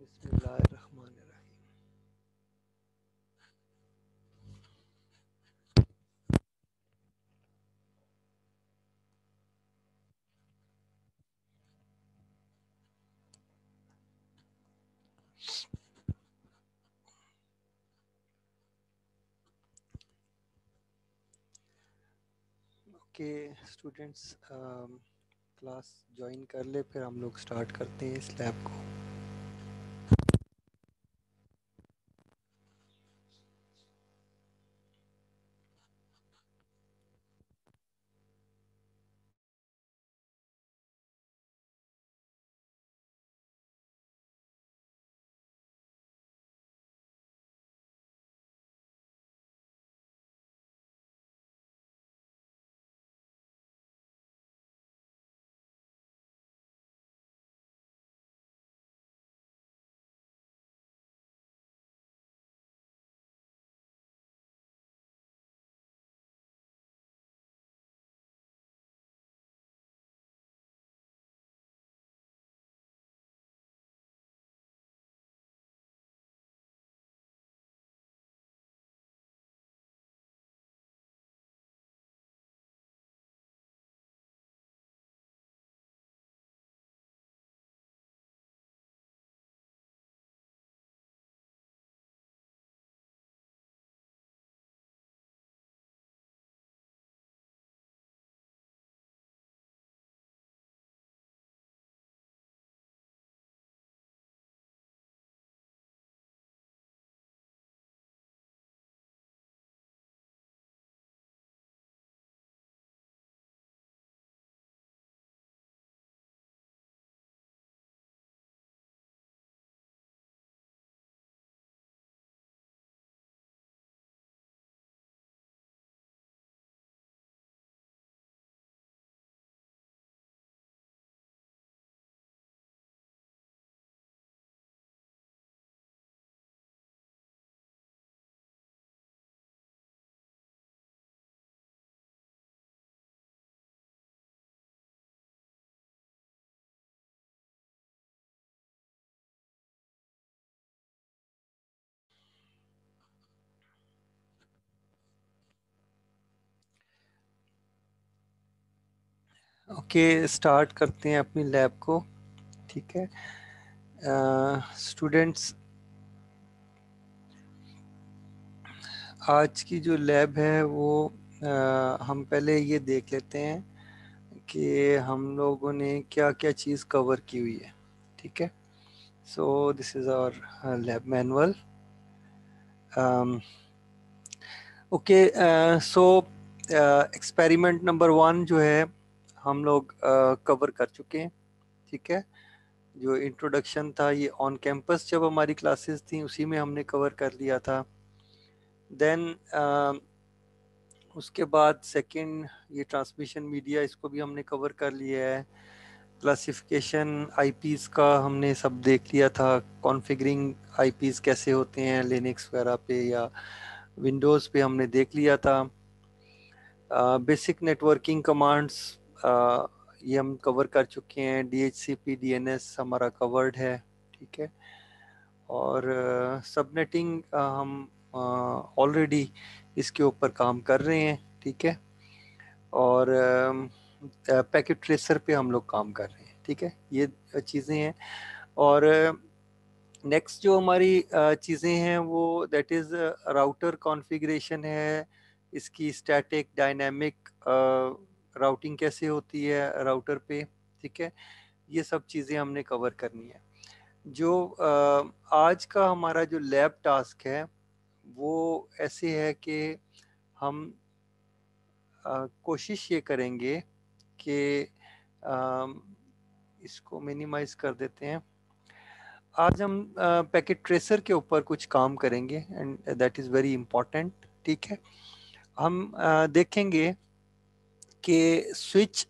बिस्मिल्लाहिर्रहमानिर्रहीम। Okay students, class join कर ले, फिर हम लोग स्टार्ट करते हैं इस लैब को। ओके स्टार्ट करते हैं अपनी लैब को। ठीक है स्टूडेंट्स, आज की जो लैब है वो हम पहले ये देख लेते हैं कि हम लोगों ने क्या क्या चीज़ कवर की हुई है। ठीक है, so this is our lab manual. Okay so experiment number 1 जो है हम लोग कवर कर चुके हैं। ठीक है, जो इंट्रोडक्शन था ये ऑन कैंपस जब हमारी क्लासेस थी उसी में हमने कवर कर लिया था। देन उसके बाद सेकंड ये ट्रांसमिशन मीडिया, इसको भी हमने कवर कर लिया है। क्लासिफिकेशन आईपीज़ का हमने सब देख लिया था। कॉन्फ़िगरिंग आईपीज़ कैसे होते हैं लिनक्स वगैरह पे या विंडोज़ पे हमने देख लिया था। बेसिक नेटवर्किंग कमांड्स ये हम कवर कर चुके हैं। DHCP DNS हमारा कवर्ड है। ठीक है, और सबनेटिंग हम ऑलरेडी इसके ऊपर काम कर रहे हैं। ठीक है, और पैकेट ट्रेसर पे हम लोग काम कर रहे हैं। ठीक है, ये चीज़ें हैं। और नेक्स्ट जो हमारी चीज़ें हैं वो दैट इज़ राउटर कॉन्फ़िगरेशन है। इसकी स्टैटिक डायनामिक राउटिंग कैसे होती है राउटर पे। ठीक है, ये सब चीज़ें हमने कवर करनी है। जो आज का हमारा जो लैब टास्क है वो ऐसे है कि हम कोशिश ये करेंगे कि इसको मिनिमाइज कर देते हैं। आज हम पैकेट ट्रेसर के ऊपर कुछ काम करेंगे and that is very important. ठीक है, हम देखेंगे कि स्विच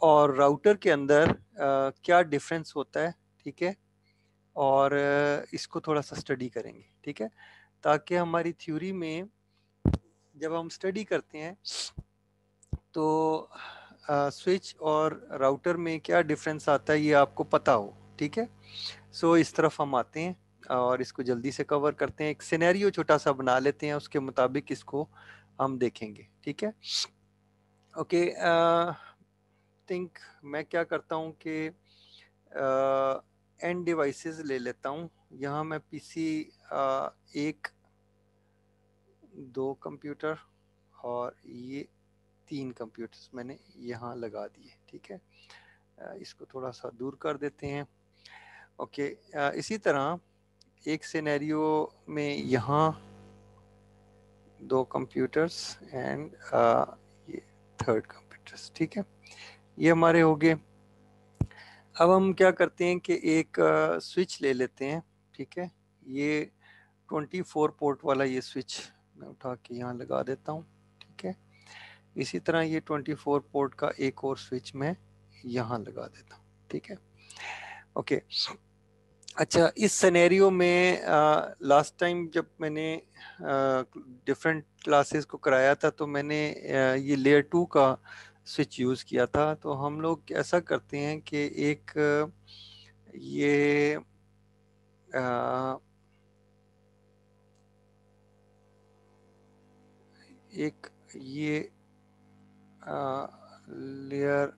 और राउटर के अंदर क्या डिफरेंस होता है। ठीक है, और इसको थोड़ा सा स्टडी करेंगे। ठीक है, ताकि हमारी थ्योरी में जब हम स्टडी करते हैं तो स्विच और राउटर में क्या डिफरेंस आता है ये आपको पता हो। ठीक है, सो इस तरफ हम आते हैं और इसको जल्दी से कवर करते हैं, एक सिनेरियो छोटा सा बना लेते हैं, उसके मुताबिक इसको हम देखेंगे, ठीक है। ओके, थिंक मैं क्या करता हूँ कि एंड डिवाइसेस ले लेता हूँ। यहाँ मैं पीसी एक, दो कंप्यूटर और ये तीन कंप्यूटर्स मैंने यहाँ लगा दिए, ठीक है। इसको थोड़ा सा दूर कर देते हैं। ओके, इसी तरह एक सिनेरियो में यहाँ दो कंप्यूटर्स एंड ये थर्ड कंप्यूटर्स, ठीक है। ये हमारे हो गए। अब हम क्या करते हैं कि एक स्विच ले लेते हैं, ठीक है। ये 24 पोर्ट वाला ये स्विच मैं उठा के यहाँ लगा देता हूँ, ठीक है। इसी तरह ये 24 पोर्ट का एक और स्विच मैं यहाँ लगा देता हूँ, ठीक है। ओके, अच्छा, इस सिनेरियो में लास्ट टाइम जब मैंने डिफरेंट क्लासेस को कराया था तो मैंने ये लेयर 2 का स्विच यूज़ किया था। तो हम लोग ऐसा करते हैं कि एक ये एक ये लेयर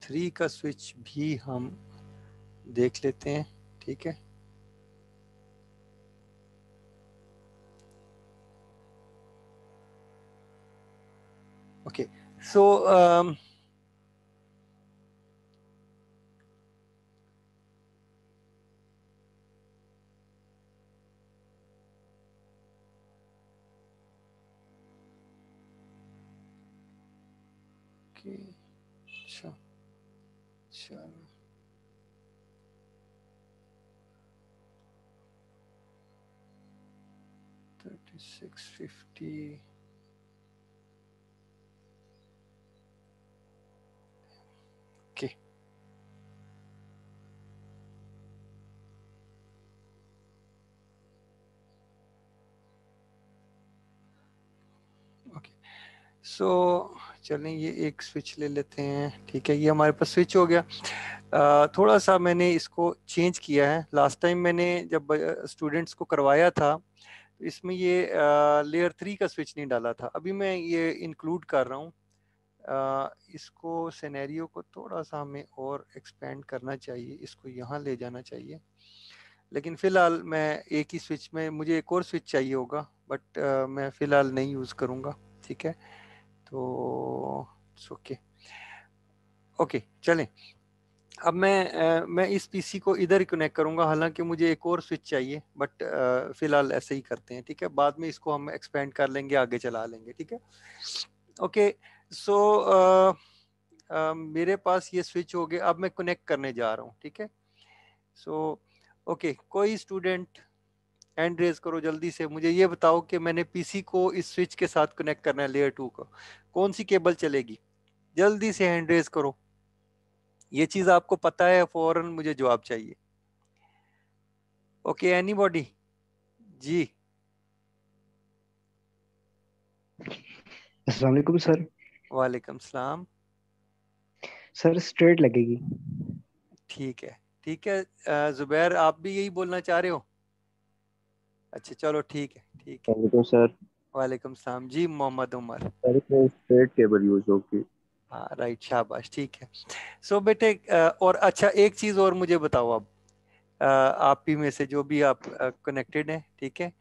3 का स्विच भी हम देख लेते हैं, ठीक है। ओके, सो अच्छा, चलो 3650 ओके। ओके, सो चलें ये एक स्विच ले लेते हैं, ठीक है। ये हमारे पास स्विच हो गया। थोड़ा सा मैंने इसको चेंज किया है। लास्ट टाइम मैंने जब स्टूडेंट्स को करवाया था तो इसमें ये लेयर 3 का स्विच नहीं डाला था। अभी मैं ये इंक्लूड कर रहा हूँ। इसको सिनेरियो को थोड़ा सा हमें और एक्सपेंड करना चाहिए, इसको यहाँ ले जाना चाहिए। लेकिन फ़िलहाल मैं एक ही स्विच में, मुझे एक और स्विच चाहिए होगा बट मैं फ़िलहाल नहीं यूज़ करूँगा, ठीक है। तो ओके, ओके चलें। अब मैं इस पीसी को इधर ही कनेक्ट करूंगा, हालांकि मुझे एक और स्विच चाहिए बट फिलहाल ऐसे ही करते हैं, ठीक है। बाद में इसको हम एक्सपेंड कर लेंगे, आगे चला लेंगे, ठीक है। ओके, सो मेरे पास ये स्विच हो गया। अब मैं कनेक्ट करने जा रहा हूँ, ठीक है। सो ओके, कोई स्टूडेंट हैंड रेज करो जल्दी से, मुझे ये बताओ कि मैंने पीसी को इस स्विच के साथ कनेक्ट करना है, लेयर 2 को, कौन सी केबल चलेगी? जल्दी से हैंड रेज करो, ये चीज आपको पता है, फौरन मुझे जवाब चाहिए। Okay, anybody? जी, अस्सलाम वालेकुम सर। वालेकुम सलाम। सर स्ट्रेट लगेगी। ठीक है, ठीक है। जुबैर, आप भी यही बोलना चाह रहे हो? अच्छा चलो, ठीक है, ठीक है। वालेकुम सर। वालेकुम सलाम जी, मोहम्मद उमर। सर इसमें स्ट्रेट केबल यूज होगी। हाँ राइट, शाबाश, ठीक है। सो बेटे, और अच्छा एक चीज और मुझे बताओ अब, आप ही में से जो भी आप कनेक्टेड हैं, ठीक है।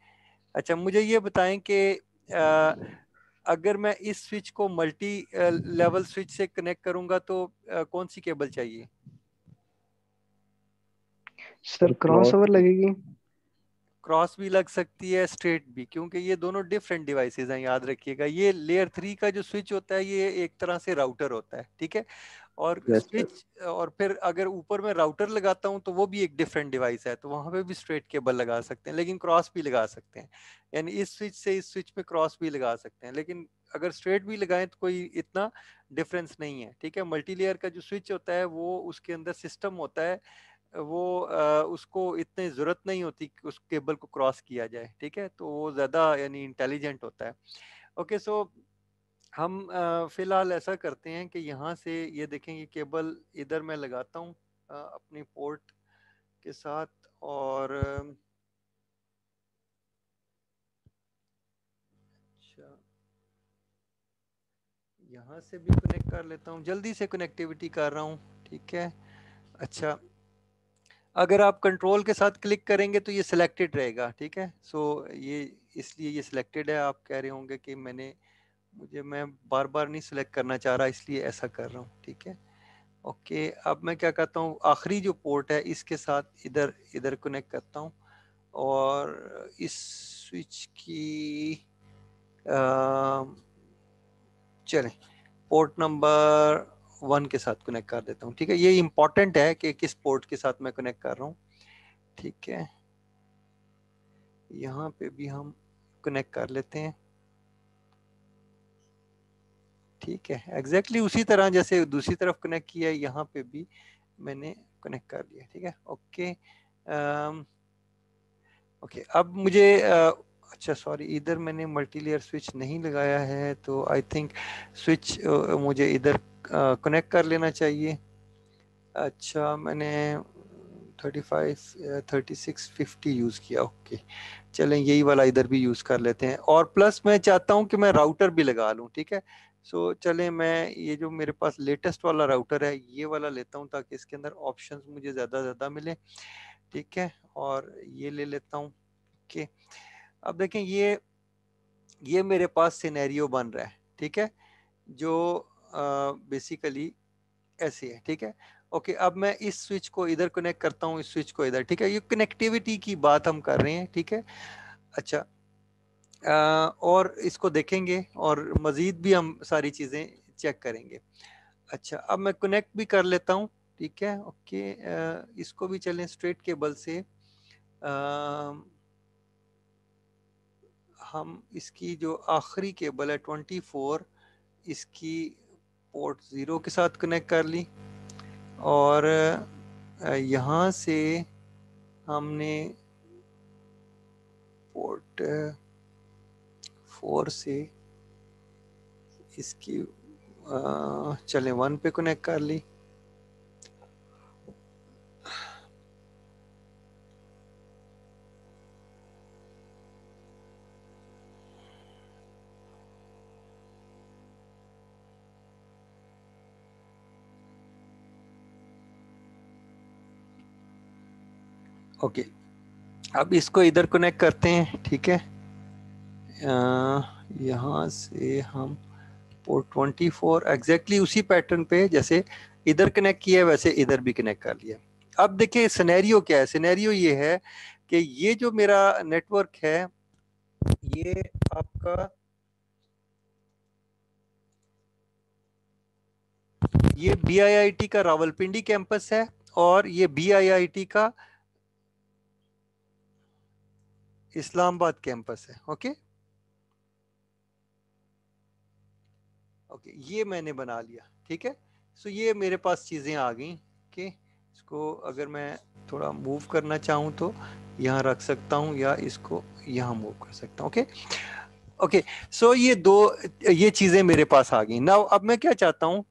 अच्छा मुझे ये बताएं कि अगर मैं इस स्विच को मल्टी लेवल स्विच से कनेक्ट करूंगा तो कौन सी केबल चाहिए? Sir sir cross over cross. लगेगी। क्रॉस भी लग सकती है, स्ट्रेट भी, क्योंकि ये दोनों डिफरेंट डिवाइसेस हैं, याद रखिएगा। ये लेयर 3 का जो स्विच होता है ये एक तरह से राउटर होता है, ठीक है। और यस सर। स्विच, और फिर अगर ऊपर में राउटर लगाता हूँ तो वो भी एक डिफरेंट डिवाइस है, तो वहां पे भी स्ट्रेट केबल लगा सकते हैं, लेकिन क्रॉस भी लगा सकते हैं। यानी इस स्विच से इस स्विच में क्रॉस भी लगा सकते हैं, लेकिन अगर स्ट्रेट भी लगाएं तो कोई इतना डिफरेंस नहीं है, ठीक है। मल्टी लेयर का जो स्विच होता है वो उसके अंदर सिस्टम होता है, वो उसको इतनी ज़रूरत नहीं होती कि उस केबल को क्रॉस किया जाए, ठीक है। तो वो ज़्यादा यानी इंटेलिजेंट होता है। ओके, सो हम फिलहाल ऐसा करते हैं कि यहाँ से ये देखें, ये केबल इधर मैं लगाता हूँ अपनी पोर्ट के साथ, और अच्छा यहाँ से भी कनेक्ट कर लेता हूँ, जल्दी से कनेक्टिविटी कर रहा हूँ, ठीक है। अच्छा, अगर आप कंट्रोल के साथ क्लिक करेंगे तो ये सिलेक्टेड रहेगा, ठीक है। सो ये इसलिए ये सिलेक्टेड है। आप कह रहे होंगे कि मैं बार बार नहीं सिलेक्ट करना चाह रहा, इसलिए ऐसा कर रहा हूँ, ठीक है। ओके, अब मैं क्या करता हूँ, आखिरी जो पोर्ट है इसके साथ इधर इधर कनेक्ट करता हूँ, और इस स्विच की चलें पोर्ट नंबर 1 के साथ कनेक्ट कर देता हूँ, ठीक है। ये इंपॉर्टेंट है कि किस पोर्ट के साथ मैं कनेक्ट कर रहा हूँ, ठीक है। यहाँ पे भी हम कनेक्ट कर लेते हैं, ठीक है। एग्जैक्टली उसी तरह जैसे दूसरी तरफ कनेक्ट किया है, यहाँ पे भी मैंने कनेक्ट कर लिया, ठीक है। ओके, ओके, अब मुझे अच्छा सॉरी, इधर मैंने मल्टी लेयर स्विच नहीं लगाया है, तो आई थिंक स्विच मुझे इधर कनेक्ट कर लेना चाहिए। अच्छा, मैंने 35 36 50 यूज़ किया, ओके। चलें यही वाला इधर भी यूज़ कर लेते हैं, और प्लस मैं चाहता हूँ कि मैं राउटर भी लगा लूँ, ठीक है। सो चलें मैं ये जो मेरे पास लेटेस्ट वाला राउटर है ये वाला लेता हूँ, ताकि इसके अंदर ऑप्शंस मुझे ज़्यादा मिले, ठीक है। और ये ले लेता हूँ, ओके। अब देखें ये मेरे पास सिनेरियो बन रहा है, ठीक है, जो बेसिकली ऐसे है, ठीक है। ओके, अब मैं इस स्विच को इधर कनेक्ट करता हूँ, इस स्विच को इधर, ठीक है। ये कनेक्टिविटी की बात हम कर रहे हैं, ठीक है। अच्छा, और इसको देखेंगे और मजीद भी हम सारी चीज़ें चेक करेंगे। अच्छा, अब मैं कनेक्ट भी कर लेता हूँ, ठीक है। ओके, इसको भी चलें स्ट्रेट केबल से, हम इसकी जो आखिरी केबल है 24, इसकी पोर्ट 0 के साथ कनेक्ट कर ली, और यहाँ से हमने पोर्ट 4 से इसकी चले 1 पे कनेक्ट कर ली। ओके, अब इसको इधर कनेक्ट करते हैं, ठीक है। यहाँ से हम पोर्ट 24 एग्जैक्टली उसी पैटर्न पे जैसे इधर कनेक्ट किया है वैसे इधर भी कनेक्ट कर लिया। अब देखिए सिनेरियो क्या है, सिनेरियो ये है कि ये जो मेरा नेटवर्क है ये आपका ये BIIT का रावलपिंडी कैंपस है, और ये BIIT का इस्लामाबाद कैंपस है, ओके। ओके, ये मैंने बना लिया, ठीक है। सो ये मेरे पास चीज़ें आ गई, ओके। इसको अगर मैं थोड़ा मूव करना चाहूँ तो यहाँ रख सकता हूँ, या इसको यहाँ मूव कर सकता हूँ, ओके। ओके, सो ये चीज़ें मेरे पास आ गई। नाउ अब मैं क्या चाहता हूँ,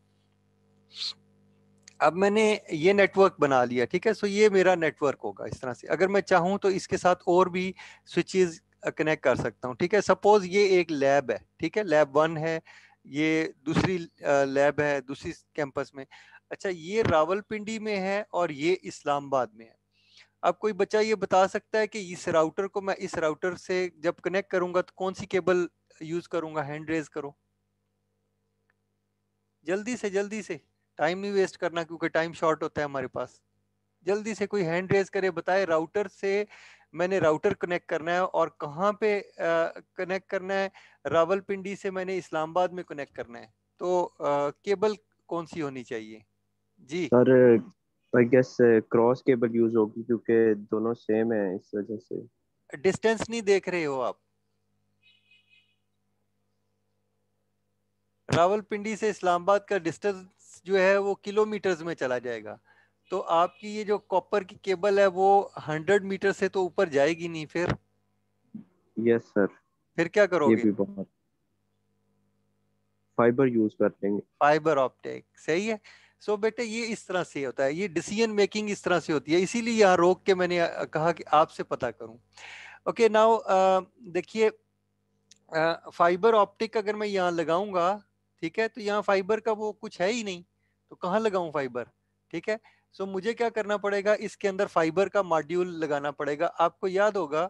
अब मैंने ये नेटवर्क बना लिया, ठीक है। सो ये मेरा नेटवर्क होगा इस तरह से। अगर मैं चाहूँ तो इसके साथ और भी स्विचेस कनेक्ट कर सकता हूँ, ठीक है। सपोज ये एक लैब है, ठीक है, लैब 1 है, ये दूसरी लैब है दूसरी कैंपस में। अच्छा, ये रावलपिंडी में है और ये इस्लामाबाद में है। अब कोई बच्चा ये बता सकता है कि इस राउटर को मैं इस राउटर से जब कनेक्ट करूंगा तो कौन सी केबल यूज करूंगा? हैंड रेज करो जल्दी से, टाइम नहीं वेस्ट करना क्योंकि टाइम शॉर्ट होता है हमारे पास। जल्दी से कोई हैंड रेज करे, बताए राउटर से मैंने राउटर कनेक्ट करना है और कहाँ पे कनेक्ट करना है? रावलपिंडी से मैंने इस्लामाबाद में कनेक्ट करना है, तो केबल कौन सी होनी चाहिए जी? Sir I guess cross cable use होगी क्योंकि दोनों सेम है इस वजह से। डिस्टेंस नहीं देख रहे हो आप? रावलपिंडी से इस्लामाबाद का डिस्टेंस जो है वो किलोमीटर्स में चला जाएगा, तो आपकी ये जो कॉपर की केबल है वो 100 मीटर से तो ऊपर जाएगी नहीं। यस सर, फिर क्या ये करोगे? भी बहुत फाइबर यूज कर देंगे। फाइबर ऑप्टिक, सही है। सो बेटे ये इस तरह से होता है, ये डिसीजन मेकिंग इस तरह से होती है, इसीलिए यहाँ रोक के मैंने कहा कि आपसे पता करूं। ओके नाउ देखिए, फाइबर ऑप्टिक अगर मैं यहाँ लगाऊंगा, ठीक है, तो यहाँ फाइबर का वो कुछ है ही नहीं, तो कहाँ लगाऊं फाइबर, ठीक है। सो मुझे क्या करना पड़ेगा, इसके अंदर फाइबर का मॉड्यूल लगाना पड़ेगा। आपको याद होगा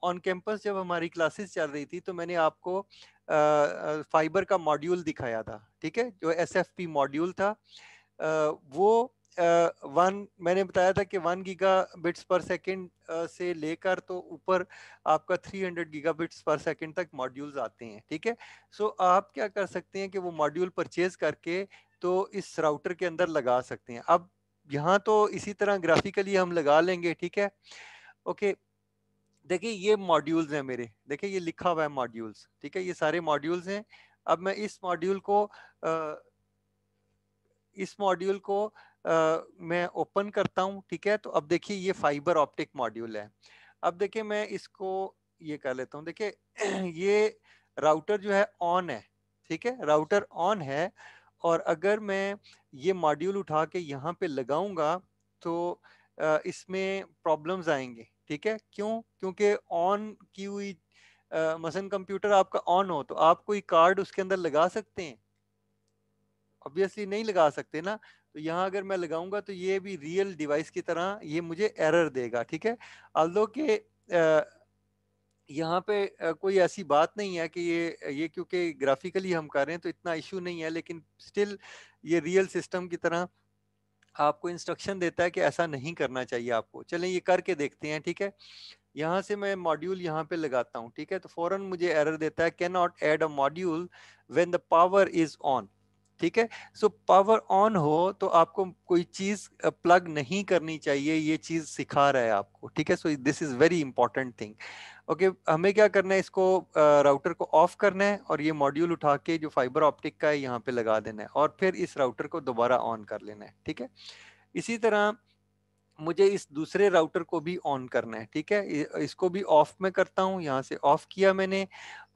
ऑन कैंपस जब हमारी क्लासेस चल रही थी तो मैंने आपको फाइबर का मॉड्यूल दिखाया था, ठीक है, जो एसएफपी मॉड्यूल था। वो वन मैंने बताया था कि 1 गीगाबिट्स पर सेकेंड से लेकर तो ऊपर आपका 300 गीगाबिट्स पर सेकेंड तक मॉड्यूल्स आते हैं, ठीक है। सो आप क्या कर सकते हैं कि वो मॉड्यूल परचेज करके तो इस राउटर के अंदर लगा सकते हैं। अब यहाँ तो इसी तरह ग्राफिकली हम लगा लेंगे, ठीक है। ओके, देखिए ये मॉड्यूल्स हैं मेरे, देखिए ये लिखा हुआ है मॉड्यूल्स, ठीक है, ये सारे मॉड्यूल्स हैं। अब मैं इस मॉड्यूल को मैं ओपन करता हूं, ठीक है। तो अब देखिए ये फाइबर ऑप्टिक मॉड्यूल है। अब देखिए मैं इसको ये कर लेता हूं, देखिए ये राउटर जो है ऑन है, ठीक है, राउटर ऑन है। और अगर मैं ये मॉड्यूल उठा के यहाँ पे लगाऊंगा तो इसमें प्रॉब्लम्स आएंगे, ठीक है। क्यों? क्योंकि ऑन की हुई मसलन कंप्यूटर आपका ऑन हो तो आप कोई कार्ड उसके अंदर लगा सकते हैं? ऑब्वियसली नहीं लगा सकते ना। तो यहाँ अगर मैं लगाऊंगा तो ये भी रियल डिवाइस की तरह ये मुझे एरर देगा, ठीक है। although कि यहाँ पे कोई ऐसी बात नहीं है कि ये क्योंकि ग्राफिकली हम कर रहे हैं तो इतना इशू नहीं है, लेकिन स्टिल ये रियल सिस्टम की तरह आपको इंस्ट्रक्शन देता है कि ऐसा नहीं करना चाहिए आपको। चलें ये करके देखते हैं, ठीक है। यहाँ से मैं मॉड्यूल यहाँ पे लगाता हूँ, ठीक है, तो फौरन मुझे एरर देता है can not add a module when the power is on, ठीक है। सो पावर ऑन हो तो आपको कोई चीज प्लग नहीं करनी चाहिए, ये चीज सिखा रहा है आपको, ठीक है। So this is very important thing. Okay, हमें क्या करना है, इसको राउटर को ऑफ करना है और ये मॉड्यूल उठा के जो फाइबर ऑप्टिक का है यहाँ पे लगा देना है और फिर इस राउटर को दोबारा ऑन कर लेना है, ठीक है। इसी तरह मुझे इस दूसरे राउटर को भी ऑन करना है, ठीक है। इसको भी ऑफ में करता हूँ, यहाँ से ऑफ किया मैंने।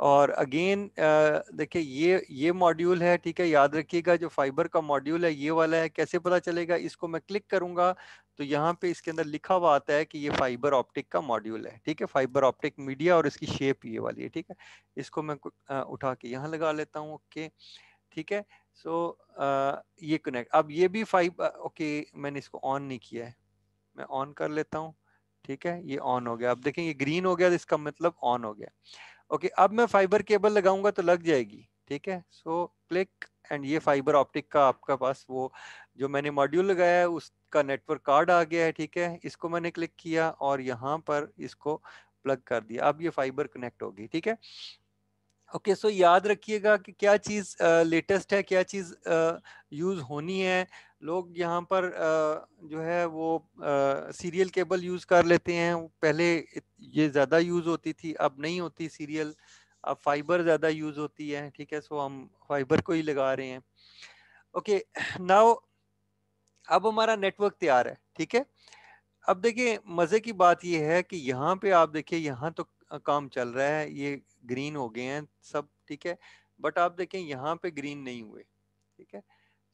और अगेन देखिए ये मॉड्यूल है, ठीक है, याद रखिएगा जो फाइबर का मॉड्यूल है ये वाला है। कैसे पता चलेगा? इसको मैं क्लिक करूंगा तो यहाँ पे इसके अंदर लिखा हुआ आता है कि ये फाइबर ऑप्टिक का मॉड्यूल है, ठीक है, फाइबर ऑप्टिक मीडिया, और इसकी शेप ये वाली है, ठीक है। इसको मैं उठा के यहाँ लगा लेता हूँ, ओके, ठीक है। सो ये कनेक्ट, अब ये भी ओके, मैंने इसको ऑन नहीं किया है, मैं ऑन कर लेता हूँ, ठीक है, ये ऑन हो गया। अब देखें ये ग्रीन हो गया तो इसका मतलब ऑन हो गया। ओके, अब मैं फाइबर केबल लगाऊंगा तो लग जाएगी, ठीक है। सो क्लिक एंड ये फाइबर ऑप्टिक का आपका पास वो जो मैंने मॉड्यूल लगाया है उसका नेटवर्क कार्ड आ गया है, ठीक है। इसको मैंने क्लिक किया और यहाँ पर इसको प्लग कर दिया, अब ये फाइबर कनेक्ट होगी, ठीक है। ओके, सो याद रखिएगा कि क्या चीज़ लेटेस्ट है, क्या चीज़ यूज़ होनी है। लोग यहाँ पर जो है वो सीरियल केबल यूज़ कर लेते हैं। पहले ये ज़्यादा यूज़ होती थी, अब नहीं होती सीरियल, अब फाइबर ज़्यादा यूज़ होती है, ठीक है। सो हम फाइबर को ही लगा रहे हैं। ओके नाउ अब हमारा नेटवर्क तैयार है, ठीक है। अब देखिए मजे की बात यह है कि यहाँ पे आप देखिए यहाँ तो काम चल रहा है, ये ग्रीन हो गए हैं सब, ठीक है। बट आप देखें यहाँ पे ग्रीन नहीं हुए, ठीक है।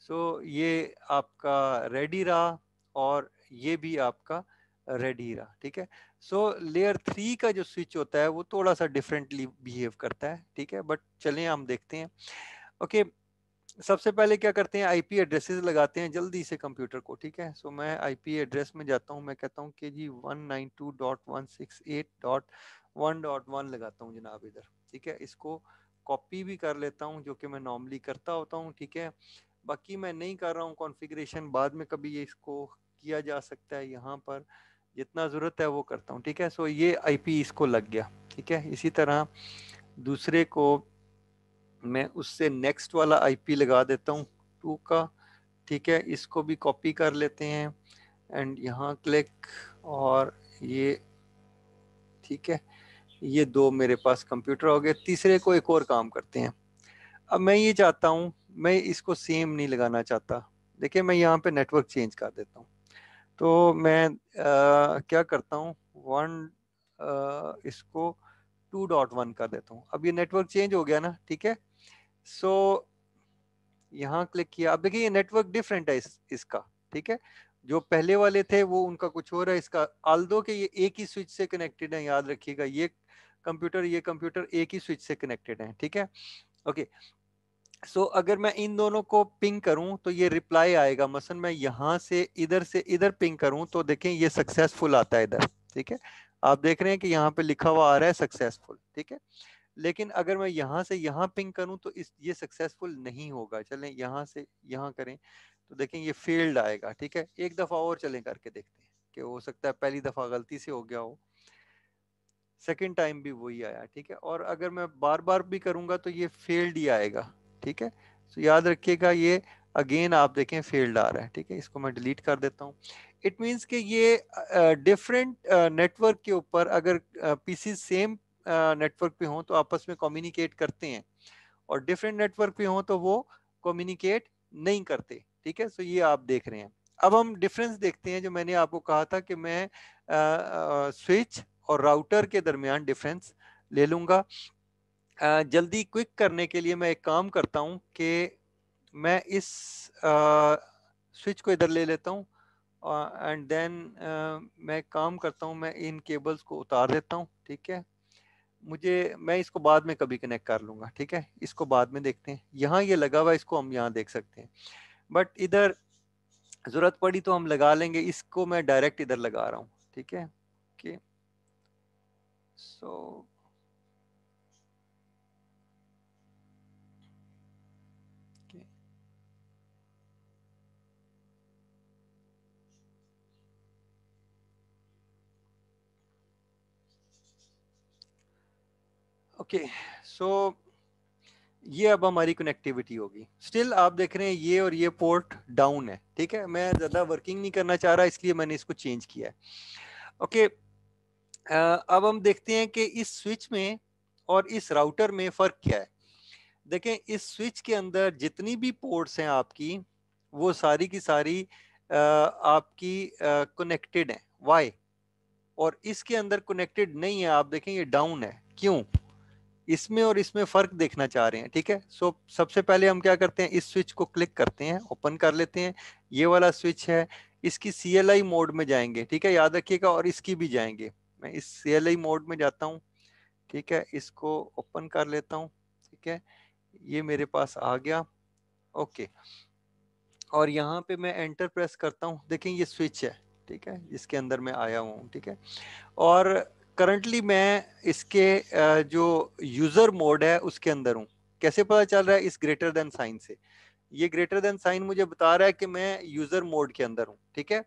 सो ये आपका रेडी रहा और ये भी आपका रेडी रहा, ठीक है। सो लेयर 3 का जो स्विच होता है वो थोड़ा सा डिफरेंटली बिहेव करता है, ठीक है, बट चलें हम देखते हैं। ओके, सबसे पहले क्या करते हैं, आईपी एड्रेसेस लगाते हैं जल्दी से कंप्यूटर को, ठीक है। सो मैं आईपी एड्रेस में जाता हूँ, मैं कहता हूँ कि जी 192.168.1.1 लगाता हूँ जनाब इधर, ठीक है। इसको कॉपी भी कर लेता हूँ जो कि मैं नॉर्मली करता होता हूँ, ठीक है। बाकी मैं नहीं कर रहा हूँ कॉन्फ़िगरेशन, बाद में कभी ये इसको किया जा सकता है, यहाँ पर जितना ज़रूरत है वो करता हूँ, ठीक है। सो ये आईपी इसको लग गया, ठीक है। इसी तरह दूसरे को मैं उससे नेक्स्ट वाला आईपी लगा देता हूँ 2 का, ठीक है। इसको भी कॉपी कर लेते हैं एंड यहाँ क्लिक, और ये ठीक है, ये 2 मेरे पास कंप्यूटर हो गए। तीसरे को एक और काम करते हैं। अब मैं ये चाहता हूँ, मैं इसको सेम नहीं लगाना चाहता, देखिए मैं यहाँ पे नेटवर्क चेंज कर देता हूँ। तो मैं क्या करता हूँ, इसको 2.1 कर देता हूँ। अब ये नेटवर्क चेंज हो गया ना, ठीक है। सो यहाँ क्लिक किया, अब देखिए ये नेटवर्क डिफरेंट है इसका, ठीक है। जो पहले वाले थे वो उनका कुछ और है, इसका आल्दो के ये एक ही स्विच से कनेक्टेड है, याद रखिएगा ये कंप्यूटर एक ही स्विच से कनेक्टेड है, ठीक है। ओके, सो अगर मैं इन दोनों को पिंग करूं तो ये रिप्लाई आएगा, मसलन मैं यहां से इधर पिंग करूं तो देखें ये सक्सेसफुल आता है इधर, ठीक है। आप देख रहे हैं कि यहाँ पे लिखा हुआ आ रहा है सक्सेसफुल, ठीक है। लेकिन अगर मैं यहाँ से यहाँ पिंग करूं तो ये सक्सेसफुल नहीं होगा। चलें यहाँ से यहाँ करें तो देखें ये फेल्ड आएगा, ठीक है। एक दफा और चलें करके देखते हैं कि हो सकता है पहली दफा गलती से हो गया हो, सेकेंड टाइम भी वही आया, ठीक है। और अगर मैं बार बार भी करूंगा तो ये फेल्ड ही आएगा, ठीक है। तो याद रखिएगा ये अगेन आप देखें फेल्ड आ रहा है, ठीक है। इसको मैं डिलीट कर देता हूँ। इट मीन्स कि ये डिफरेंट नेटवर्क के ऊपर अगर पीसी सेम नेटवर्क पे हों तो आपस में कम्युनिकेट करते हैं, और डिफरेंट नेटवर्क पे हों तो वो कम्युनिकेट नहीं करते, ठीक है। सो ये आप देख रहे हैं। अब हम डिफरेंस देखते हैं, जो मैंने आपको कहा था कि मैं स्विच और राउटर के दरमियान डिफरेंस ले लूंगा। जल्दी क्विक करने के लिए मैं एक काम करता हूं कि मैं इस स्विच को इधर ले लेता हूं, एंड देन मैं काम करता हूं, मैं इन केबल्स को उतार देता हूं, ठीक है। मैं इसको बाद में कभी कनेक्ट कर लूंगा, ठीक है। इसको बाद में देखते हैं, यहाँ ये लगा हुआ है, इसको हम यहाँ देख सकते हैं, बट इधर जरूरत पड़ी तो हम लगा लेंगे। इसको मैं डायरेक्ट इधर लगा रहा हूँ, ठीक है। ओके, सो ओके, सो ये अब हमारी कनेक्टिविटी होगी। स्टिल आप देख रहे हैं ये और ये पोर्ट डाउन है, ठीक है। मैं ज्यादा वर्किंग नहीं करना चाह रहा, इसलिए मैंने इसको चेंज किया है। ओके, अब हम देखते हैं कि इस स्विच में और इस राउटर में फर्क क्या है। देखें, इस स्विच के अंदर जितनी भी पोर्ट्स हैं आपकी, वो सारी की सारी आपकी कनेक्टेड हैं, वाई। और इसके अंदर कनेक्टेड नहीं है, आप देखें ये डाउन है। क्यों? इसमें और इसमें फर्क देखना चाह रहे हैं, ठीक है। सो सबसे पहले हम क्या करते हैं, इस स्विच को क्लिक करते हैं, ओपन कर लेते हैं। ये वाला स्विच है, इसकी CLI मोड में जाएंगे, ठीक है, याद रखिएगा, और इसकी भी जाएंगे। मैं इस CLI मोड में जाता हूँ, ठीक है। इसको ओपन कर लेता हूँ, ठीक है। ये मेरे पास आ गया, ओके। और यहाँ पे मैं एंटर प्रेस करता हूँ, देखें ये स्विच है, ठीक है, जिसके अंदर मैं आया हुआ हूँ, ठीक है। और करंटली मैं इसके जो यूजर मोड है उसके अंदर हूँ। कैसे पता चल रहा है? इस ग्रेटर देन साइन से। ये ग्रेटर देन साइन मुझे बता रहा है कि मैं यूजर मोड के अंदर हूँ, ठीक है।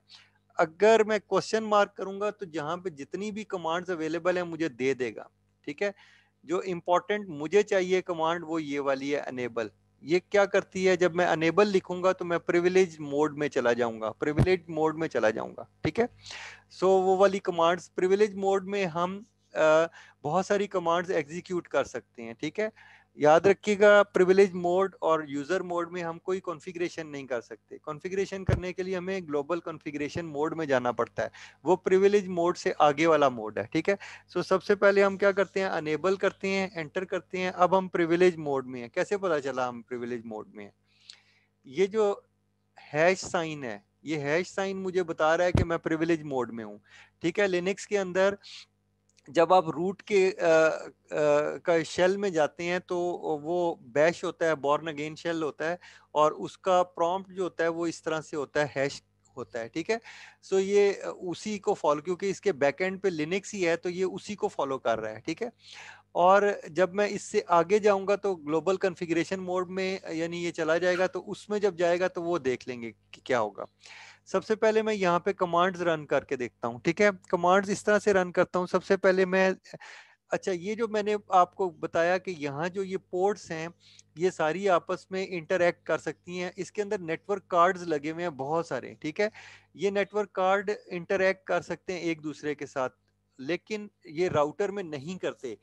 अगर मैं क्वेश्चन मार्क करूंगा तो जहां पे जितनी भी कमांड्स अवेलेबल है मुझे दे देगा, ठीक है। जो इंपॉर्टेंट मुझे चाहिए कमांड वो ये वाली है, अनेबल। ये क्या करती है, जब मैं अनेबल लिखूंगा तो मैं प्रिविलेज मोड में चला जाऊंगा, ठीक है। सो वो वाली कमांड्स प्रिविलेज मोड में हम बहुत सारी कमांड्स एग्जीक्यूट कर सकते हैं, ठीक है। याद रखिएगा, प्रिविलेज मोड और यूजर मोड में हम कोई कॉन्फ़िगरेशन नहीं कर सकते। कॉन्फ़िगरेशन करने के लिए हमें ग्लोबल कॉन्फ़िगरेशन मोड में जाना पड़ता है, वो प्रिविलेज मोड से आगे वाला मोड है, ठीक है। सो सबसे पहले हम क्या करते हैं, अनेबल करते हैं, एंटर करते हैं। अब हम प्रिविलेज मोड में हैं। कैसे पता चला हम प्रिविलेज मोड में हैं? ये जो हैश साइन है, ये हैश साइन मुझे बता रहा है कि मैं प्रिविलेज मोड में हूँ, ठीक है। लिनक्स के अंदर जब आप रूट के का शेल में जाते हैं तो वो बैश होता है, बॉर्न अगेन शेल होता है, और उसका प्रॉम्प्ट जो होता है वो इस तरह से होता है, हैश होता है, ठीक है। सो ये उसी को फॉलो, क्योंकि इसके बैकएंड पे लिनक्स ही है तो ये उसी को फॉलो कर रहा है, ठीक है। और जब मैं इससे आगे जाऊंगा तो ग्लोबल कॉन्फ़िगरेशन मोड में यानी ये चला जाएगा, तो उसमें जब जाएगा तो वो देख लेंगे कि क्या होगा। सबसे पहले मैं यहाँ पे कमांड्स रन करके देखता हूँ, ठीक है। कमांड्स इस तरह से रन करता हूँ। सबसे पहले मैं, अच्छा, ये जो मैंने आपको बताया कि यहाँ जो ये पोर्ट्स हैं ये सारी आपस में इंटरैक्ट कर सकती हैं। इसके अंदर नेटवर्क कार्ड्स लगे हुए हैं बहुत सारे, ठीक है। ये नेटवर्क कार्ड इंटरैक्ट कर सकते हैं एक दूसरे के साथ, लेकिन ये राउटर में नहीं करते।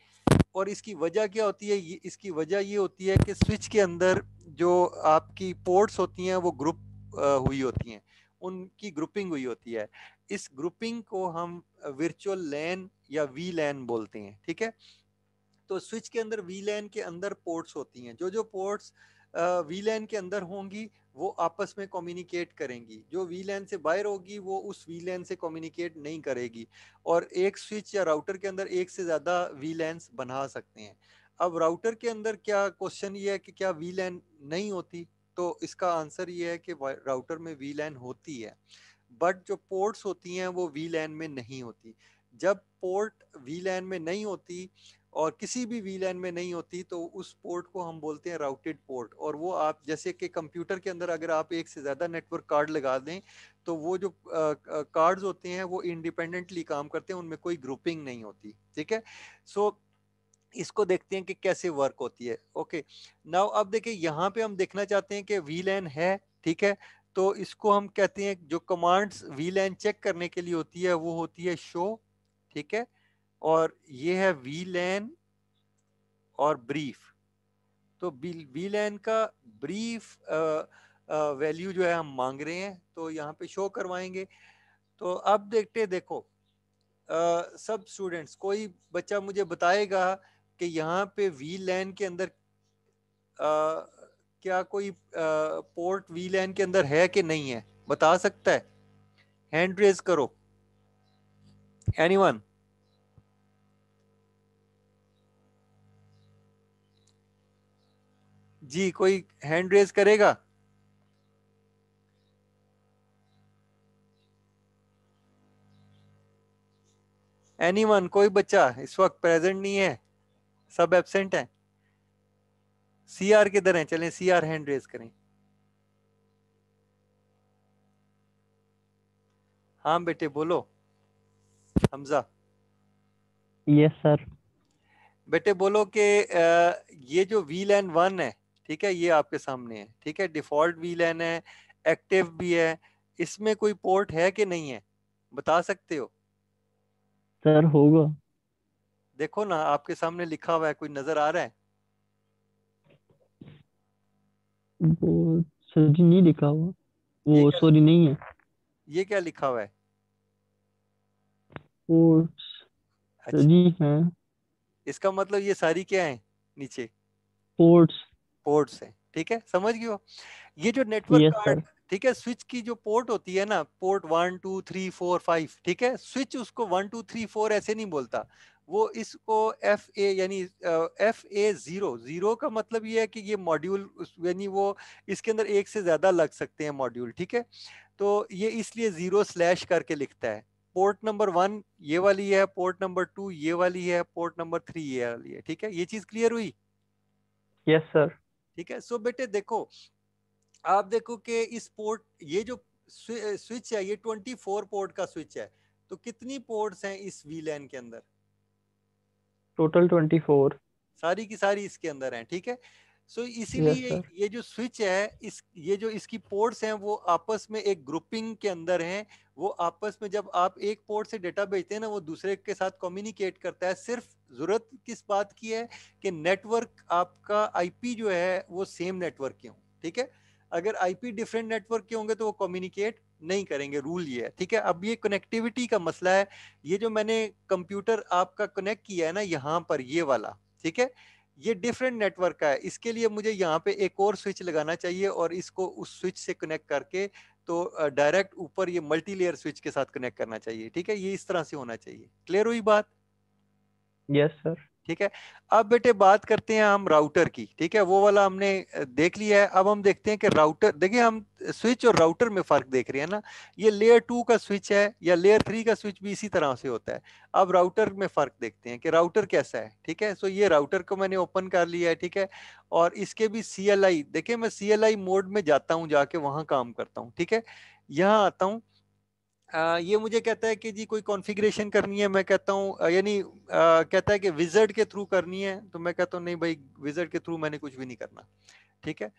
और इसकी वजह क्या होती है? इसकी वजह ये होती है कि स्विच के अंदर जो आपकी पोर्ट्स होती हैं वो ग्रुप हुई होती हैं, उनकी ग्रुपिंग हुई होती है। इस ग्रुपिंग को हम वर्चुअल लैन या वी लैन बोलते हैं, ठीक है। तो स्विच के अंदर वी लैन के अंदर पोर्ट्स होती हैं। जो जो पोर्ट्स वीलैन के अंदर होंगी वो आपस में कम्युनिकेट करेंगी, जो वीलैन से बाहर होगी वो उस वीलैन से कम्युनिकेट नहीं करेगी। और एक स्विच या राउटर के अंदर एक से ज्यादा वीलैन्स बना सकते हैं। अब राउटर के अंदर क्या क्वेश्चन ये है कि क्या वीलैन नहीं होती, तो इसका आंसर ये है कि राउटर में वीलैन होती है, बट जो पोर्ट्स होती हैं वो वीलैन में नहीं होती। जब पोर्ट वीलैन में नहीं होती और किसी भी वीलैन में नहीं होती तो उस पोर्ट को हम बोलते हैं राउटेड पोर्ट। और वो आप जैसे कि कंप्यूटर के अंदर अगर आप एक से ज़्यादा नेटवर्क कार्ड लगा दें तो वो जो कार्ड्स होते हैं वो इंडिपेंडेंटली काम करते हैं, उनमें कोई ग्रुपिंग नहीं होती। ठीक है, सो इसको देखते हैं कि कैसे वर्क होती है। ओके, नाउ अब देखिए यहाँ पे हम देखना चाहते हैं कि वीलैन है। ठीक है, तो इसको हम कहते हैं जो कमांड्स वीलैन चेक करने के लिए होती है वो होती है शो। ठीक है, और ये है वीलैन और ब्रीफ। तो वीलैन का ब्रीफ वैल्यू जो है हम मांग रहे हैं, तो यहाँ पे शो करवाएंगे। तो अब देखो सब स्टूडेंट्स, कोई बच्चा मुझे बताएगा कि यहाँ पे वीलैन के अंदर क्या कोई पोर्ट वीलैन के अंदर है कि नहीं है, बता सकता है? हैंड रेज करो, एनीवन? जी, कोई हैंड रेज करेगा? एनीवन? कोई बच्चा इस वक्त प्रेजेंट नहीं है, सब एब्सेंट हैं। सीआर किधर है? चलें सीआर हैंड रेज करें। हाँ बेटे बोलो। Hamza yes sir. बेटे बोलो कि ये जो वीलैन 1 है, ठीक है, ये आपके सामने है। ठीक है, डिफॉल्ट वीलैन है, एक्टिव भी है, इसमें कोई पोर्ट है कि नहीं है, बता सकते हो? सर होगा। देखो ना आपके सामने लिखा हुआ है, कोई नजर आ रहा है? वो सर जी नहीं लिखा हुआ, ये वो क्या, सॉरी नहीं है। ये क्या लिखा हुआ है? वो सर अच्छा, जी है। इसका मतलब ये सारी क्या है नीचे? पोर्ट्स। पोर्ट्स हैं। ठीक है, समझ गए हो? ये जो नेटवर्क यस कार्ड, सर। ठीक है, स्विच की जो पोर्ट होती है ना, पोर्ट 1 2 3 4 5, ठीक है, स्विच उसको 1 2 3 4 ऐसे नहीं बोलता, वो इसको एफ ए यानी FA0 का मतलब ये है कि ये मॉड्यूल यानी वो इसके अंदर एक से ज्यादा लग सकते हैं मॉड्यूल। ठीक है, तो ये इसलिए 0 स्लैश करके लिखता है। पोर्ट नंबर 1 ये वाली है, पोर्ट नंबर 2 ये वाली है, पोर्ट नंबर 3 ये वाली है। ठीक है, ये चीज क्लियर हुई? Yes sir. ठीक है, सो बेटे देखो, आप देखो कि इस पोर्ट, ये जो स्विच है ये 24 पोर्ट का स्विच है, तो कितनी पोर्ट्स हैं इस वीलैन के अंदर? टोटल 24। सारी की सारी इसके अंदर हैं। ठीक है, सो यस इसीलिए सर। ये जो स्विच है इस ये जो इसकी पोर्ट्स हैं वो आपस में एक ग्रुपिंग के अंदर हैं। वो आपस में जब आप एक पोर्ट से डेटा भेजते हैं ना, वो दूसरे के साथ कम्युनिकेट करता है। सिर्फ जरूरत किस बात की है कि नेटवर्क आपका आईपी जो है वो सेम नेटवर्क के हो। ठीक है, अगर आईपी डिफरेंट नेटवर्क के होंगे तो वो कम्युनिकेट नहीं करेंगे, रूल ये है। ठीक है, अब ये कनेक्टिविटी का मसला है। ये जो मैंने कंप्यूटर आपका कनेक्ट किया है ना यहाँ पर, ये वाला, ठीक है, ये डिफरेंट नेटवर्क का है। इसके लिए मुझे यहाँ पे एक और स्विच लगाना चाहिए और इसको उस स्विच से कनेक्ट करके तो डायरेक्ट ऊपर ये मल्टी लेयर स्विच के साथ कनेक्ट करना चाहिए। ठीक है, ये इस तरह से होना चाहिए। क्लियर हुई बात? Yes sir. ठीक है, अब बेटे बात करते हैं हम राउटर की। ठीक है, वो वाला हमने देख लिया है। अब हम देखते हैं कि राउटर, देखिए हम स्विच और राउटर में फर्क देख रहे हैं ना। ये लेयर 2 का स्विच है या लेयर 3 का स्विच भी इसी तरह से होता है। अब राउटर में फर्क देखते हैं कि राउटर कैसा है। ठीक है, सो ये राउटर को मैंने ओपन कर लिया है। ठीक है, और इसके भी CLI, देखिए मैं CLI मोड में जाता हूँ, जाके वहां काम करता हूँ। ठीक है, यहाँ आता हूँ। ये मुझे कहता है कि जी कोई कॉन्फ़िगरेशन करनी है, मैं कहता हूँ यानी कहता है कि विज़ार्ड के थ्रू करनी है, तो मैं कहता हूँ नहीं भाई, विज़ार्ड के थ्रू मैंने कुछ भी नहीं करना। ठीक है,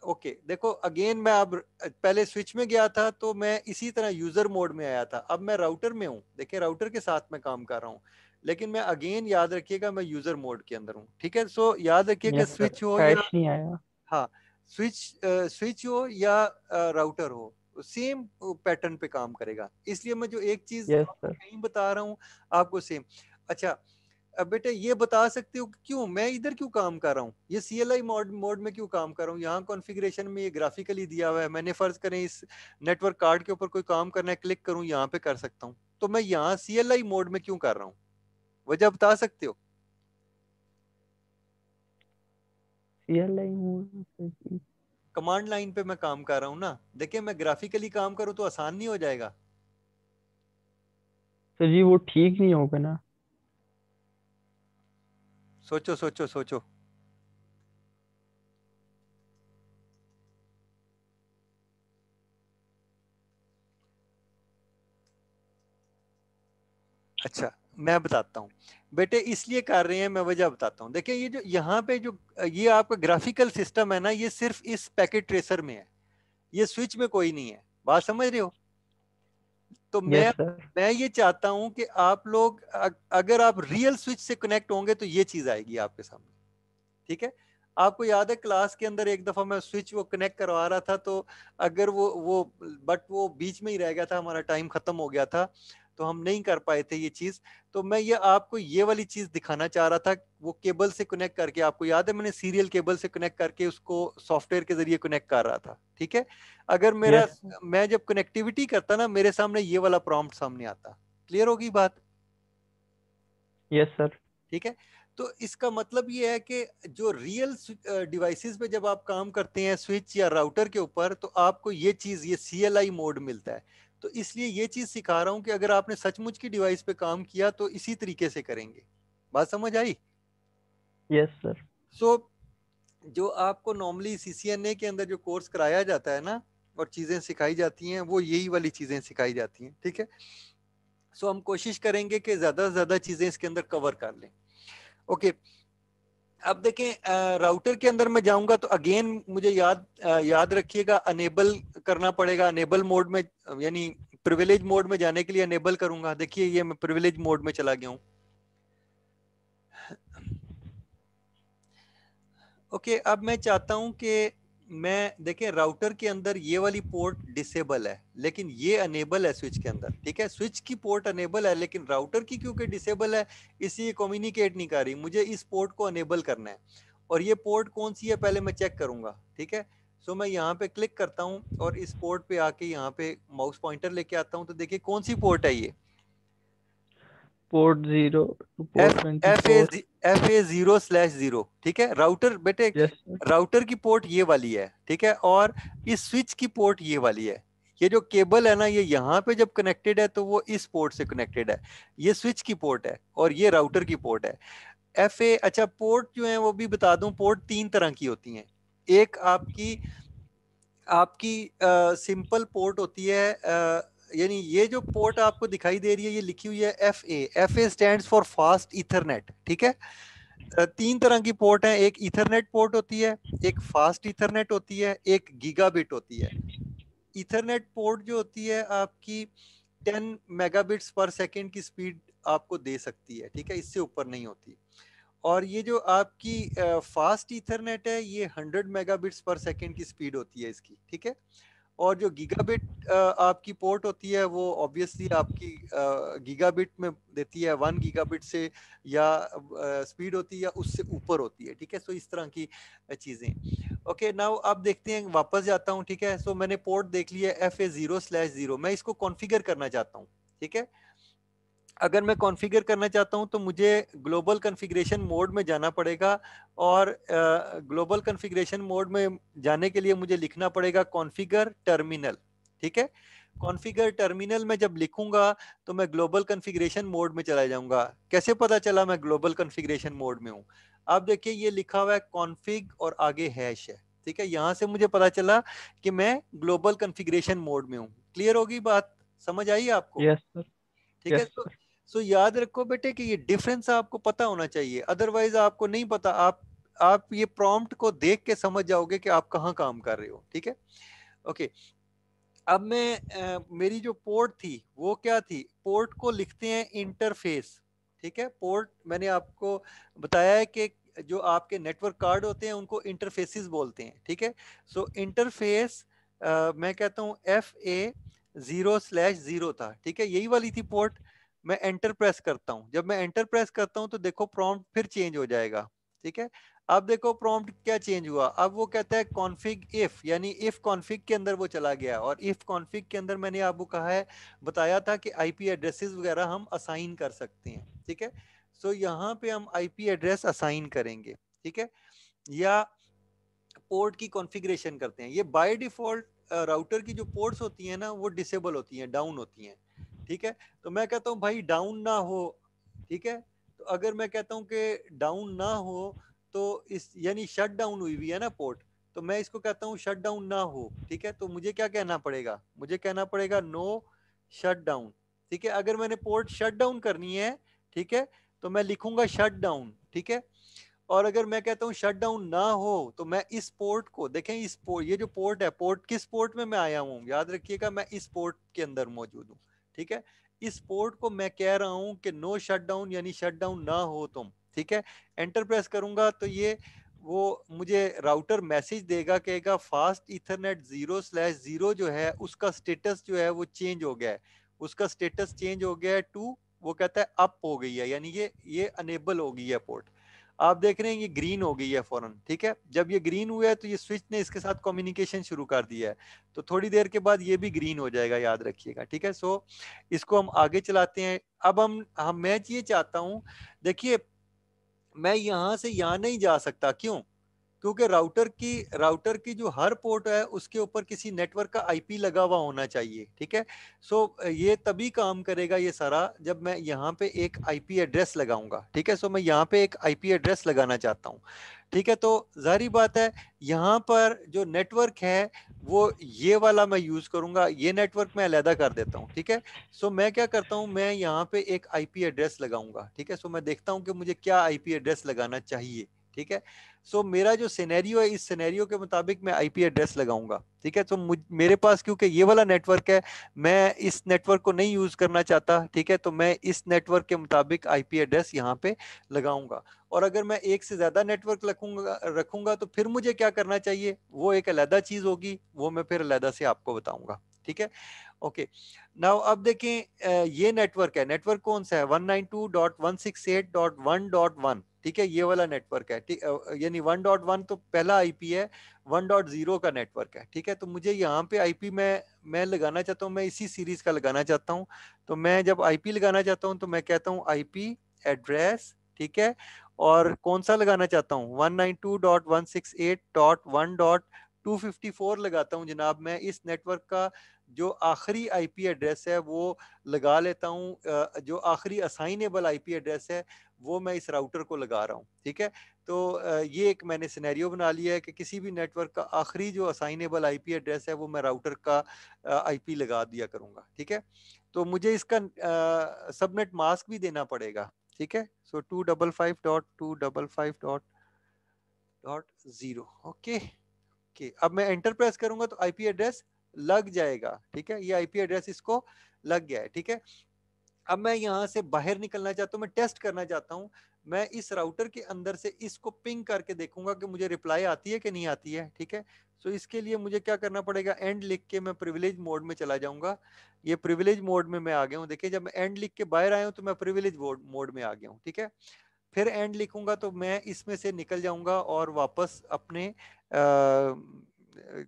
ओके, देखो अगेन मैं अब पहले स्विच में गया था तो मैं इसी तरह यूजर मोड में आया था। अब मैं राउटर में हूँ, देखिए राउटर के साथ मैं काम कर रहा हूँ, लेकिन मैं अगेन याद रखिएगा मैं यूजर मोड के अंदर हूँ। ठीक है, सो याद रखिएगा यस सर, स्विच हो या, हैश नहीं आया। हाँ, स्विच स्विच हो या राउटर हो, सेम पैटर्न पे काम करेगा। इसलिए मैं जो एक चीज यस आपको सर। कहीं बता रहा हूँ आपको सेम। अच्छा, अब बेटे ये बता सकते हो कि क्यों मैं इधर क्यों काम कर रहा हूँ, ये CLI मोड में क्यों काम कर रहा हूँ। यहाँ कॉन्फ़िगरेशन में ये ग्राफिकली दिया हुआ है, मैंने फर्ज करें इस नेटवर्क कार्ड के ऊपर कोई काम करना है, क्लिक करूँ यहाँ पे कर सकता हूँ, तो मैं यहाँ CLI मोड में क्यों कर रहा हूँ, वजह बता सकते हो। CLI मोड सर जी। कमांड लाइन पे मैं काम कर रहा हूँ ना, देखिए मैं ग्राफिकली काम करूँ तो आसान नहीं हो जाएगा। सर जी वो ठीक नहीं होगा ना। सोचो सोचो सोचो। अच्छा मैं बताता हूँ बेटे, इसलिए कर रहे हैं, मैं वजह बताता हूँ। देखिए ये जो यहाँ पे जो ये आपका ग्राफिकल सिस्टम है ना, ये सिर्फ इस पैकेट ट्रेसर में है, ये स्विच में कोई नहीं है, बात समझ रहे हो। तो यस सर। मैं ये चाहता हूं कि आप लोग अगर आप रियल स्विच से कनेक्ट होंगे तो ये चीज आएगी आपके सामने, ठीक है। आपको याद है क्लास के अंदर एक दफा मैं स्विच वो कनेक्ट करवा रहा था, तो अगर वो बट वो बीच में ही रह गया था, हमारा टाइम खत्म हो गया था, तो हम नहीं कर पाए थे ये चीज। तो मैं ये आपको ये वाली चीज दिखाना चाह रहा था, वो केबल से कनेक्ट करके, आपको याद है मैंने सीरियल केबल से कनेक्ट करके उसको सॉफ्टवेयर के जरिए कनेक्ट कर रहा था, ठीक है। अगर मेरा यस सर। मैं जब कनेक्टिविटी करता ना, मेरे सामने ये वाला प्रॉम्प्ट सामने आता। क्लियर होगी बात। Yes sir. ठीक है। तो इसका मतलब ये है कि जो रियल डिवाइसेस पे जब आप काम करते हैं स्विच या राउटर के ऊपर, तो आपको ये चीज, ये CLI मोड मिलता है। तो इसलिए ये चीज सिखा रहा हूं कि अगर आपने सचमुच की डिवाइस पे काम किया तो इसी तरीके से करेंगे। बात समझ आई। Yes sir. सो जो आपको नॉर्मली CCNA के अंदर जो कोर्स कराया जाता है ना, और चीजें सिखाई जाती हैं, वो यही वाली चीजें सिखाई जाती हैं, ठीक है। सो हम कोशिश करेंगे कि ज्यादा से ज्यादा चीजें इसके अंदर कवर कर लें। ओके। अब देखें राउटर के अंदर मैं जाऊंगा तो अगेन मुझे याद रखिएगा, अनेबल करना पड़ेगा। अनेबल मोड में यानी प्रिविलेज मोड में जाने के लिए अनेबल करूंगा। देखिए ये मैं प्रिविलेज मोड में चला गया हूं। ओके अब मैं चाहता हूं कि मैं देखें राउटर के अंदर ये वाली पोर्ट डिसेबल है, लेकिन ये अनेबल है स्विच के अंदर, ठीक है। स्विच की पोर्ट अनेबल है, लेकिन राउटर की क्योंकि डिसेबल है, इसलिए कम्युनिकेट नहीं कर रही। मुझे इस पोर्ट को अनेबल करना है, और ये पोर्ट कौन सी है पहले मैं चेक करूंगा, ठीक है। सो मैं यहाँ पे क्लिक करता हूँ और इस पोर्ट पे आके यहाँ पे माउस पॉइंटर लेके आता हूँ, तो देखिए कौन सी पोर्ट है ये, port 0 to F port F A 24। F A 0/0, ठीक है। राउटर बेटे, यस सर। राउटर की पोर्ट ये वाली है, ठीक है, और इस स्विच की पोर्ट ये वाली है। ये जो केबल है ना, ये यहाँ पे जब कनेक्टेड है तो वो इस पोर्ट से कनेक्टेड है, ये स्विच की पोर्ट है और ये राउटर की पोर्ट है। अच्छा पोर्ट जो है वो भी बता दूं, पोर्ट 3 तरह की होती हैं। एक आपकी आपकी सिंपल पोर्ट होती है, यानी ये जो पोर्ट आपको दिखाई दे रही है, ये लिखी हुई है FA stands for fast Ethernet, ठीक है। 3 तरह की पोर्ट है, एक इथरनेट पोर्ट होती है, एक फास्ट इथरनेट होती है, एक गीगाबिट होती है। इथरनेट पोर्ट जो होती है आपकी 10 मेगाबिट्स पर सेकेंड की स्पीड आपको दे सकती है, ठीक है, इससे ऊपर नहीं होती। और ये जो आपकी फास्ट ईथरनेट है, ये 100 मेगाबिट्स पर सेकेंड की स्पीड होती है इसकी, ठीक है। और जो गीगाबिट आपकी पोर्ट होती है, वो ऑब्वियसली आपकी गीगाबिट में देती है, 1 गीगाबिट से या स्पीड होती है या उससे ऊपर होती है, ठीक है। सो इस तरह की चीजें। ओके नाउ अब देखते हैं, वापस जाता हूँ, ठीक है। सो मैंने पोर्ट देख लिया FA 0/0, मैं इसको कॉन्फ़िगर करना चाहता हूँ, ठीक है। अगर मैं कॉन्फ़िगर करना चाहता हूं तो मुझे ग्लोबल कॉन्फ़िगरेशन मोड में जाना पड़ेगा, और ग्लोबल कॉन्फ़िगरेशन मोड में जाने के लिए मुझे लिखना पड़ेगा कॉन्फ़िगर टर्मिनल, ठीक है। कॉन्फ़िगर टर्मिनल में जब लिखूंगा तो मैं ग्लोबल कॉन्फ़िगरेशन मोड में चला जाऊंगा। कैसे पता चला मैं ग्लोबल कॉन्फ़िगरेशन मोड में हूं? आप देखिए ये लिखा हुआ है कॉन्फ़िग और आगे हैश है, ठीक है। यहां से मुझे पता चला कि मैं ग्लोबल कॉन्फ़िगरेशन मोड में हूं। क्लियर होगी बात, समझ आई आपको? Yes sir. ठीक है। यस तो सर। सो याद रखो बेटे कि ये डिफरेंस आपको पता होना चाहिए, अदरवाइज आपको नहीं पता। आप ये प्रॉम्प्ट को देख के समझ जाओगे कि आप कहाँ काम कर रहे हो, ठीक है। ओके अब मैं मेरी जो पोर्ट थी वो क्या थी, पोर्ट को लिखते हैं इंटरफेस, ठीक है। पोर्ट मैंने आपको बताया है कि जो आपके नेटवर्क कार्ड होते हैं उनको इंटरफेसिस बोलते हैं, ठीक है। सो इंटरफेस मैं कहता हूँ FA 0/0 था, ठीक है, यही वाली थी पोर्ट। मैं एंटर प्रेस करता हूँ, जब मैं एंटर प्रेस करता हूँ तो देखो प्रॉम्प्ट फिर चेंज हो जाएगा, ठीक है। अब देखो प्रॉम्प्ट क्या चेंज हुआ, अब वो कहता है कॉन्फिग इफ, यानी इफ कॉन्फिग के अंदर वो चला गया, और इफ कॉन्फिग के अंदर मैंने आपको कहा है, बताया था कि आईपी एड्रेसेस वगैरह हम असाइन कर सकते हैं, ठीक है। सो यहाँ पे हम आईपी एड्रेस असाइन करेंगे, ठीक है, या पोर्ट की कॉन्फ़िगरेशन करते हैं। ये बाय डिफॉल्ट राउटर की जो पोर्ट्स होती हैं ना वो डिसेबल होती हैं, डाउन होती हैं, ठीक है। तो मैं कहता हूँ भाई डाउन ना हो, ठीक है। तो अगर मैं कहता हूँ कि डाउन ना हो तो इस यानी शट डाउन हुई हुई है ना पोर्ट, तो मैं इसको कहता हूँ शट डाउन ना हो, ठीक है। तो मुझे क्या कहना पड़ेगा, मुझे कहना पड़ेगा नो शट डाउन, ठीक है। अगर मैंने पोर्ट शट डाउन करनी है, ठीक है, तो मैं लिखूंगा शट डाउन, ठीक है। और अगर मैं कहता हूँ शट डाउन ना हो तो मैं इस पोर्ट को देखें, इस पोर्ट, ये जो पोर्ट है, पोर्ट किस पोर्ट में मैं आया हूँ, याद रखिएगा मैं इस पोर्ट के अंदर मौजूद हूँ, ठीक है। इस पोर्ट को मैं कह रहा हूँ कि नो शट डाउन, यानी शट डाउन ना हो तुम, ठीक है। एंटर प्रेस करूंगा तो ये वो मुझे राउटर मैसेज देगा, कहेगा फास्ट इथरनेट 0/0 जो है उसका स्टेटस जो है वो चेंज हो गया है, उसका स्टेटस चेंज हो गया है टू, वो कहता है अप हो गई है, यानी ये अनेबल हो गई है पोर्ट। आप देख रहे हैं ये ग्रीन हो गई है फौरन, ठीक है। जब ये ग्रीन हुआ है तो ये स्विच ने इसके साथ कम्युनिकेशन शुरू कर दिया है, तो थोड़ी देर के बाद ये भी ग्रीन हो जाएगा, याद रखिएगा, ठीक है। सो इसको हम आगे चलाते हैं। अब हम मैं ये चाहता हूं, देखिए मैं यहां से यहां नहीं जा सकता, क्यों, क्योंकि राउटर की जो हर पोर्ट है उसके ऊपर किसी नेटवर्क का आईपी लगा हुआ होना चाहिए, ठीक है। सो ये तभी काम करेगा ये सारा जब मैं यहाँ पे एक आईपी एड्रेस लगाऊंगा, ठीक है। सो मैं यहाँ पे एक आईपी एड्रेस लगाना चाहता हूँ, ठीक है। तो जाहिर बात है यहाँ पर जो नेटवर्क है वो ये वाला मैं यूज करूंगा, ये नेटवर्क मैं अलहदा कर देता हूँ, ठीक है। सो मैं क्या करता हूँ, मैं यहाँ पे एक आईपी एड्रेस लगाऊंगा, ठीक है। सो मैं देखता हूँ कि मुझे क्या आईपी एड्रेस लगाना चाहिए, ठीक है। सो मेरा जो सिनेरियो है, इस सिनेरियो के मुताबिक मैं आईपी एड्रेस लगाऊंगा, ठीक है। तो मेरे पास क्योंकि ये वाला नेटवर्क है, मैं इस नेटवर्क को नहीं यूज करना चाहता, ठीक है। तो मैं इस नेटवर्क के मुताबिक आईपी एड्रेस यहाँ पे लगाऊंगा। और अगर मैं एक से ज्यादा नेटवर्क रखूंगा तो फिर मुझे क्या करना चाहिए, वो एक अलहदा चीज होगी, वो मैं फिर अलहदा से आपको बताऊंगा, ठीक है। ओके, नाउ अब देखें ये नेटवर्क है, नेटवर्क कौन सा है, 192.168.1.1, ठीक है, ये वाला नेटवर्क है, यानी 1.1 तो पहला आईपी है, 1.0 का नेटवर्क है, ठीक है। तो मुझे यहाँ पे आईपी मैं लगाना चाहता हूँ, मैं इसी सीरीज का लगाना चाहता हूँ। तो मैं जब आईपी लगाना चाहता हूँ तो मैं कहता हूँ आईपी एड्रेस, ठीक है। और कौन सा लगाना चाहता हूँ, 192.168.1.254 लगाता हूँ जनाब। मैं इस नेटवर्क का जो आखिरी आईपी एड्रेस है वो लगा लेता हूँ, जो आखिरी असाइनेबल आईपी एड्रेस है वो मैं इस राउटर को लगा रहा हूँ, ठीक है। तो ये एक मैंने सिनेरियो बना लिया है कि किसी भी नेटवर्क का आखिरी जो असाइनेबल आईपी एड्रेस है वो मैं राउटर का आईपी लगा दिया करूंगा, ठीक है। तो मुझे इसका सबनेट मास्क भी देना पड़ेगा, ठीक है। सो 255.255.0, ओके ओके। अब मैं एंटर प्रेस करूंगा तो आईपी एड्रेस लग जाएगा, ठीक है, ये आईपी एड्रेस इसको लग गया है, ठीक है। अब मैं यहां से बाहर निकलना चाहता हूं, मैं टेस्ट करना चाहता हूं, मैं इस राउटर के अंदर से इसको पिंग करके देखूंगा कि मुझे रिप्लाई आती है कि नहीं आती है, ठीक है। सो इसके लिए मुझे क्या करना पड़ेगा, एंड लिख के मैं प्रिविलेज मोड में चला जाऊंगा। ये प्रिविलेज मोड में मैं आ गया हूं, देखिए जब मैं एंड लिख के बाहर आया हूं तो मैं प्रिविलेज मोड में आ गया हूं, ठीक है। फिर एंड लिखूंगा तो मैं इसमें से निकल जाऊंगा और वापस अपने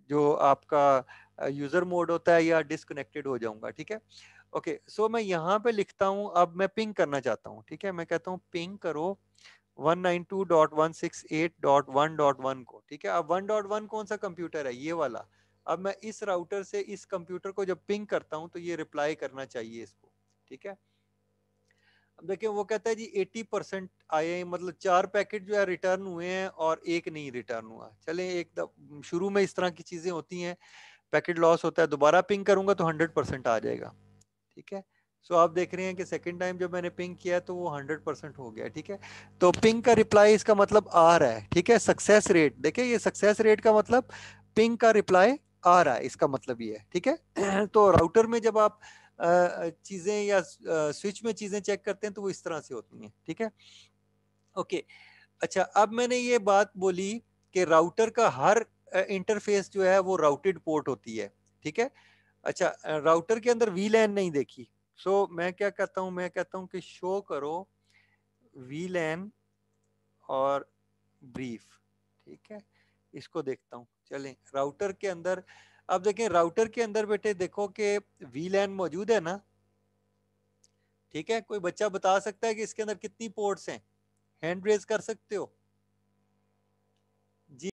जो आपका यूजर मोड होता है या डिस्कनेक्टेड हो जाऊंगा, ठीक है। ओके, सो मैं यहाँ पे लिखता हूँ, अब मैं पिंग करना चाहता हूँ, ठीक है। मैं कहता हूँ पिंग करो 192.168.1.1 को, ठीक है। अब 1.1 कौन सा कंप्यूटर है, ये वाला। अब मैं इस राउटर से इस कंप्यूटर को जब पिंग करता हूँ तो ये रिप्लाई करना चाहिए इसको, ठीक है। अब देखिए वो कहता है जी 80% आए हैं, मतलब 4 पैकेट जो है रिटर्न हुए हैं और एक नहीं रिटर्न हुआ। चले एक शुरू में इस तरह की चीजें होती हैं, पैकेट लॉस होता है, दोबारा पिंग करूंगा तो 100% आ जाएगा, ठीक है। सो आप देख रहे हैं कि सेकंड टाइम जब मैंने पिंग किया तो वो 100% हो गया, ठीक है। तो पिंग का रिप्लाई इसका मतलब आ रहा है, ठीक है। सक्सेस रेट देखिए, ये सक्सेस रेट का मतलब पिंग का रिप्लाई आ रहा है, इसका मतलब ये है, ठीक है। तो राउटर में जब आप चीजें या स्विच में चीजें चेक करते हैं तो वो इस तरह से होती हैं, ठीक है। ओके, अच्छा अब मैंने ये बात बोली कि राउटर का हर इंटरफेस जो है वो राउटेड पोर्ट होती है, ठीक है। अच्छा राउटर के अंदर वीलैन नहीं देखी, सो मैं क्या कहता हूँ, मैं कहता हूँ कि शो करो VLAN और ब्रीफ। ठीक है, इसको देखता हूँ। चलें राउटर के अंदर, अब देखें राउटर के अंदर बेटे देखो कि VLAN मौजूद है ना। ठीक है, कोई बच्चा बता सकता है कि इसके अंदर कितनी पोर्ट्स हैं? हैंड रेज कर सकते हो।